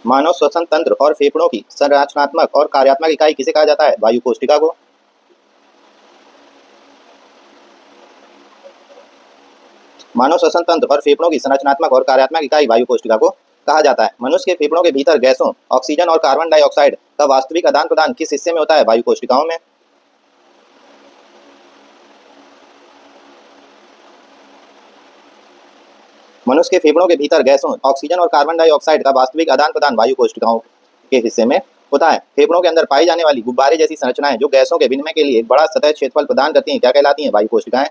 मानव श्वसन तंत्र और फेफड़ों की संरचनात्मक और कार्यात्मक इकाई किसे कहा जाता है? वायु कोशिका को। मानव श्वसन तंत्र और फेफड़ों की संरचनात्मक और कार्यात्मक इकाई वायु कोशिका को कहा जाता है। मनुष्य के फेफड़ों के भीतर गैसों ऑक्सीजन और कार्बन डाइऑक्साइड का वास्तविक आदान प्रदान किस हिस्से में होता है? वायु कोशिकाओं में। मनुष्य के फेफड़ों के भीतर गैसों ऑक्सीजन और कार्बन डाइऑक्साइड का वास्तविक आदान प्रदान वायु कोशिकाओं के हिस्से में होता है। फेफड़ों के अंदर पाई जाने वाली गुब्बारे जैसी संरचनाएं जो गैसों के विनिमय के लिए एक बड़ा सतह क्षेत्रफल प्रदान करती हैं क्या कहलाती हैं? वायु कोशिकाएं।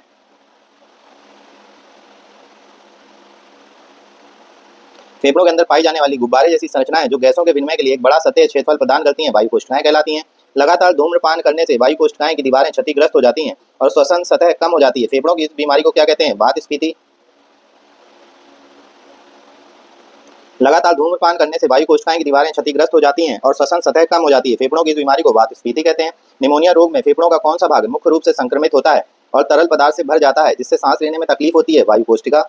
फेफड़ों के अंदर पाई जाने वाली गुब्बारे जैसी संरचनाएं जो गैसों के विनिमय के लिए एक बड़ा सतह क्षेत्रफल प्रदान करती हैं वायु कोशिकाएं कहलाती हैं। लगातार धूम्रपान करने से वायु कोशिकाएं की दीवारें क्षतिग्रस्त हो जाती हैं और श्वसन सतह कम हो जाती है। फेफड़ों की इस बीमारी को क्या कहते हैं? वातस्फीति। लगातार धूम्रपान करने से वायु कोशिकाएं की दीवारें क्षतिग्रस्त हो जाती हैं और श्वसन सतह कम हो जाती है। फेफड़ों की इस बीमारी को वातस्फीति कहते हैं। निमोनिया रोग में फेफड़ों का कौन सा भाग मुख्य रूप से संक्रमित होता है और तरल पदार्थ से भर जाता है जिससे सांस लेने में तकलीफ होती है? वायु कोशिका।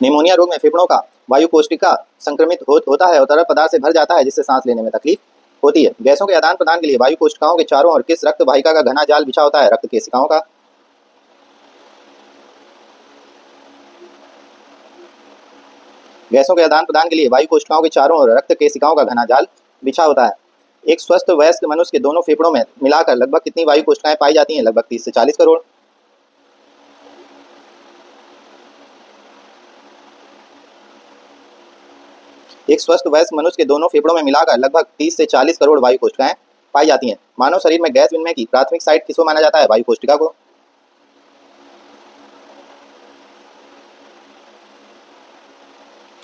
निमोनिया रोग में फेफड़ों का वायु कोशिका संक्रमित होता है और तरल पदार्थ से भर जाता है जिससे सांस लेने में तकलीफ होती है। गैसों के आदान प्रदान के लिए वायु कोशिकाओं के चारों ओर किस रक्त वाहिका का घना जाल बिछा होता है? रक्त केशिकाओं का। गैसों के आदान प्रदान के लिए वायु कोशिकाओं के चारों ओर रक्त केशिकाओं का घना जाल बिछा होता है। एक स्वस्थ वयस्क मनुष्य के दोनों फेफड़ों में मिलाकर लगभग कितनी वायु कोशिकाएं पाई जाती हैं? लगभग 30 से 40 करोड़। एक स्वस्थ वयस्क मनुष्य के दोनों फेफड़ों में मिलाकर लगभग 30 से 40 करोड़ वायु कोशिकाएं पाई जाती हैं। मानव शरीर में गैस विनिमय की प्राथमिक साइट किसको माना जाता है? वायु कोशिका को।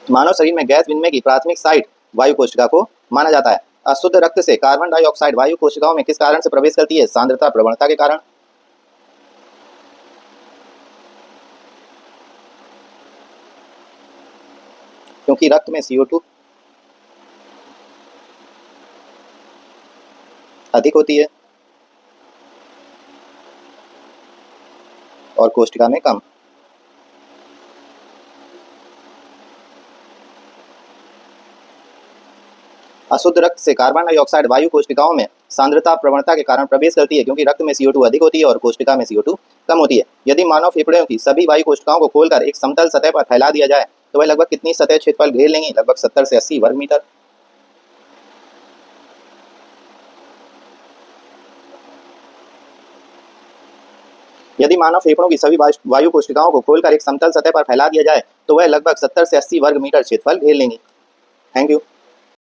मानव शरीर में गैस विनिमय की प्राथमिक साइट वायु कोशिका को माना जाता है। अशुद्ध रक्त से कार्बन डाइऑक्साइड वायु कोशिकाओं में किस कारण से प्रवेश करती है? सांद्रता प्रवणता के कारण। क्योंकि रक्त में CO2 अधिक होती है और कोशिका में कम। अशुद्ध रक्त से कार्बन डाइऑक्साइड वायु कोशिकाओं में सांद्रता प्रवणता के कारण प्रवेश करती है क्योंकि रक्त में CO2 अधिक होती है और कोशिका में CO2 कम होती है। यदि मानव फेफड़ों की सभी वायु कोशिकाओं को खोलकर एक समतल सतह पर फैला दिया जाए तो वह लगभग कितनी सतह क्षेत्रफल घेर लेंगी? लगभग 70 से 80 वर्ग मीटर। यदि मानव फेफड़ों की सभी वायु कोशिकाओं को खोलकर एक समतल सतह पर फैला दिया जाए तो वह लगभग 70 से 80 वर्ग मीटर क्षेत्रफल घेर लेंगी। Thank you.